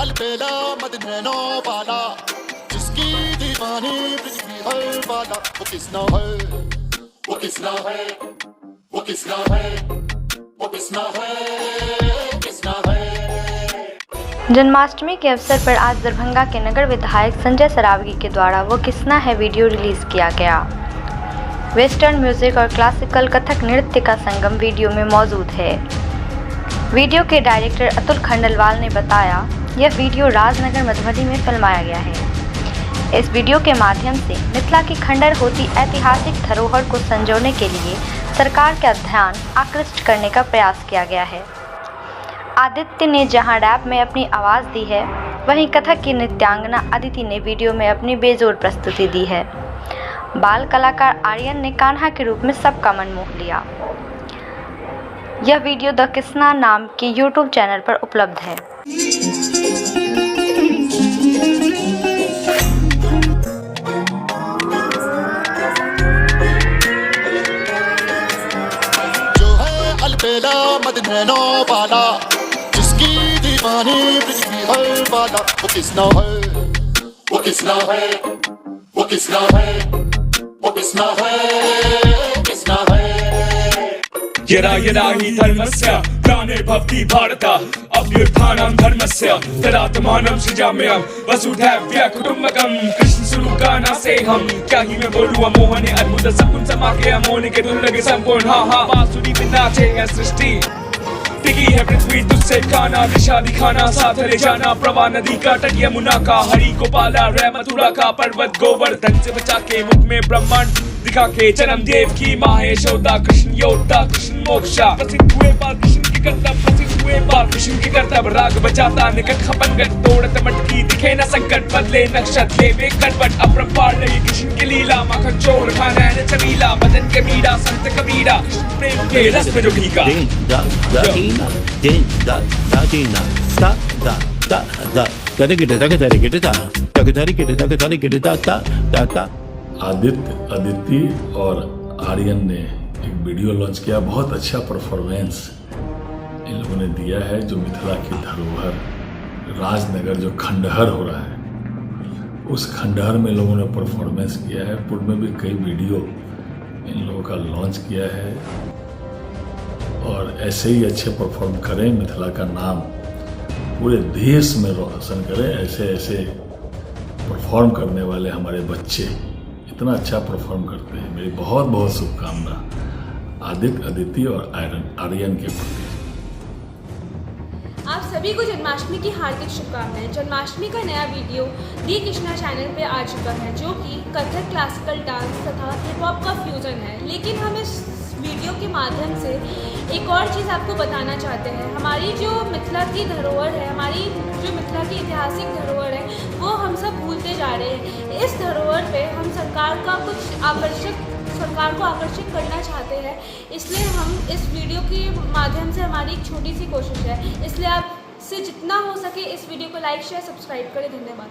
अलबेला मत नैनो वाला, जिसकी दीवानी पृथ्वी हर वाला, वो किसना है, वो किसना है, वो किसना है, वो किसना है, किसना है। जन्माष्टमी के अवसर पर आज दरभंगा के नगर विधायक संजय सरावगी के द्वारा वो किसना है वीडियो रिलीज किया गया। वेस्टर्न म्यूजिक और क्लासिकल कथक नृत्य का संगम वीडियो में मौजूद है। वीडियो के डायरेक्टर अतुल खंडेलवाल ने बताया, यह वीडियो राजनगर मधुबनी में फिल्माया गया है। इस वीडियो के माध्यम से मिथिला की खंडहर होती ऐतिहासिक धरोहर को संजोने के लिए सरकार का ध्यान आकृष्ट करने का प्रयास किया गया है। आदित्य ने जहां रैप में अपनी आवाज़ दी है, वहीं कथक की नृत्यांगना अदिति ने वीडियो में अपनी बेजोड़ प्रस्तुति दी है। बाल कलाकार आर्यन ने कान्हा के रूप में सबका मन मोह लिया। यह वीडियो द किसना नाम के यूट्यूब चैनल पर उपलब्ध है। जो है अलबेला मत नैनो वाला, जिसकी दीवानी पृथ्वी हर वाला, वो किसना है, वो किसना है, वो किसना है, वो किसना है, किसना है। यदा यदा हि धर्मस्य ग्लाने भवति भारत अभ्युत्थानं धर्मस्य तदात्मानं सृजाम्यहं वसुधैव कुटुम्बकं। कृष्ण स्वरूप गाना से हम क्या ही मैं बोलूं, मोहन अद्भुत सपन समा के मोहन के दुर्लभ संपूर्ण हा हा बांसुरी में नाचे है सृष्टि। टिकी है पृथ्वी तुझसे खाना, दिशा दिखाना, साथ ले जाना, प्रवाह नदी का तट यमुना का, हरि को पाला रे मथुरा का, पर्वत गोवर्धन से बचा के मुख में ब्रह्मांड दिखा के, जन्म देव की माँ है यशोदा, कृष्ण योद्धा कृष्ण मोक्षा, प्रसिद्ध हुए बाल कृष्ण की करतब, प्रसिद्ध हुए बाल कृष्ण की करतब, राग बजाता निकट खपनगट, तोड़त मटकी दिखे न संकट, बदले नक्षत ले वे कटपट, अपरंपार नहीं कृष्ण की लीला, माखन चोर खाना है चबीला, बदन के मीरा संत कबीरा, कृष्ण प्रेम के रस में जो भीगा। आदित्य, अदिति और आर्यन ने एक वीडियो लॉन्च किया। बहुत अच्छा परफॉर्मेंस इन लोगों ने दिया है। जो मिथिला की धरोहर राजनगर जो खंडहर हो रहा है, उस खंडहर में लोगों ने परफॉर्मेंस किया है। पूर्व में भी कई वीडियो इन लोगों का लॉन्च किया है और ऐसे ही अच्छे परफॉर्म करें, मिथिला का नाम पूरे देश में रोशन करें। ऐसे ऐसे परफॉर्म करने वाले हमारे बच्चे इतना अच्छा परफॉर्म करते हैं। मेरी बहुत बहुत शुभकामना आदित्य, अदिति और आर्यन के प्रति। आप सभी को जन्माष्टमी की हार्दिक शुभकामनाएं। जन्माष्टमी का नया वीडियो दी कृष्णा चैनल पे आ चुका है, जो कि कथक, क्लासिकल डांस तथा हिप हॉप का फ्यूजन है। लेकिन हम इस वीडियो के माध्यम से एक और चीज़ आपको बताना चाहते हैं। हमारी जो मिथिला की धरोहर है, हमारी जो मिथिला की ऐतिहासिक धरोहर है, वो हम सब भूलते जा रहे हैं। इस धरोहर पे हम सरकार को आकर्षित करना चाहते हैं। इसलिए हम इस वीडियो के माध्यम से, हमारी एक छोटी सी कोशिश है, इसलिए आपसे जितना हो सके इस वीडियो को लाइक, शेयर, सब्सक्राइब करें। धन्यवाद।